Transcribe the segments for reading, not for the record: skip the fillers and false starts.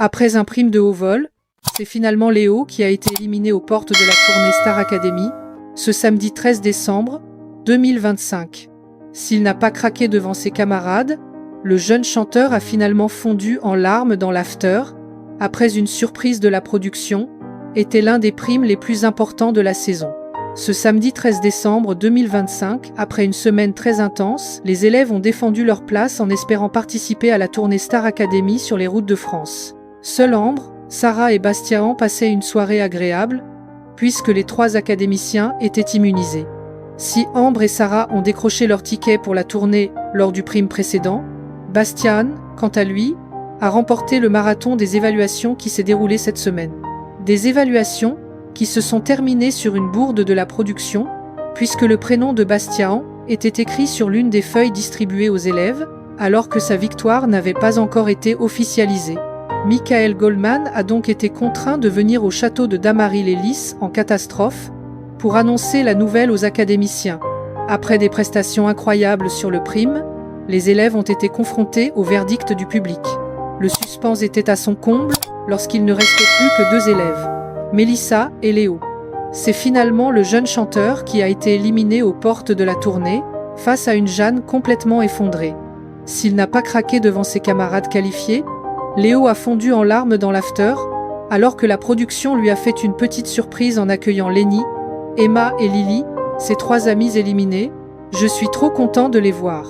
Après un prime de haut vol, c'est finalement Léo qui a été éliminé aux portes de la tournée Star Academy, ce samedi 13 décembre 2025. S'il n'a pas craqué devant ses camarades, le jeune chanteur a finalement fondu en larmes dans l'after, après une surprise de la production, était l'un des primes les plus importants de la saison. Ce samedi 13 décembre 2025, après une semaine très intense, les élèves ont défendu leur place en espérant participer à la tournée Star Academy sur les routes de France. Seuls Ambre, Sarah et Bastien passaient une soirée agréable, puisque les 3 académiciens étaient immunisés. Si Ambre et Sarah ont décroché leur ticket pour la tournée lors du prime précédent, Bastien, quant à lui, a remporté le marathon des évaluations qui s'est déroulé cette semaine. Des évaluations qui se sont terminées sur une bourde de la production, puisque le prénom de Bastien était écrit sur l'une des feuilles distribuées aux élèves, alors que sa victoire n'avait pas encore été officialisée. Michael Goldman a donc été contraint de venir au château de Damary-les-Lys en catastrophe pour annoncer la nouvelle aux académiciens. Après des prestations incroyables sur le prime, les élèves ont été confrontés au verdict du public. Le suspense était à son comble lorsqu'il ne restait plus que 2 élèves, Mélissa et Léo. C'est finalement le jeune chanteur qui a été éliminé aux portes de la tournée, face à une Jeanne complètement effondrée. S'il n'a pas craqué devant ses camarades qualifiés, Léo a fondu en larmes dans l'after, alors que la production lui a fait une petite surprise en accueillant Lenny, Emma et Lily, ses 3 amies éliminées. « Je suis trop content de les voir.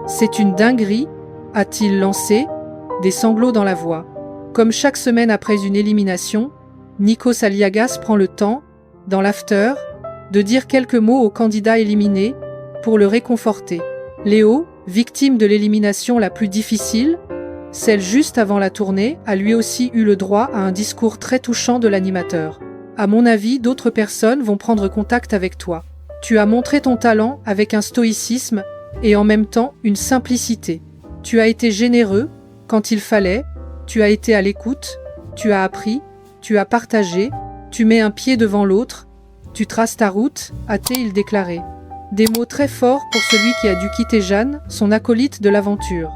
C'est une dinguerie », a-t-il lancé, des sanglots dans la voix. Comme chaque semaine après une élimination, Nikos Aliagas prend le temps, dans l'after, de dire quelques mots au candidat éliminé pour le réconforter. Léo, victime de l'élimination la plus difficile, celle juste avant la tournée, a lui aussi eu le droit à un discours très touchant de l'animateur. « À mon avis, d'autres personnes vont prendre contact avec toi. Tu as montré ton talent avec un stoïcisme et en même temps une simplicité. Tu as été généreux quand il fallait, tu as été à l'écoute, tu as appris, tu as partagé, tu mets un pied devant l'autre, tu traces ta route », a-t-il déclaré. Des mots très forts pour celui qui a dû quitter Jeanne, son acolyte de l'aventure.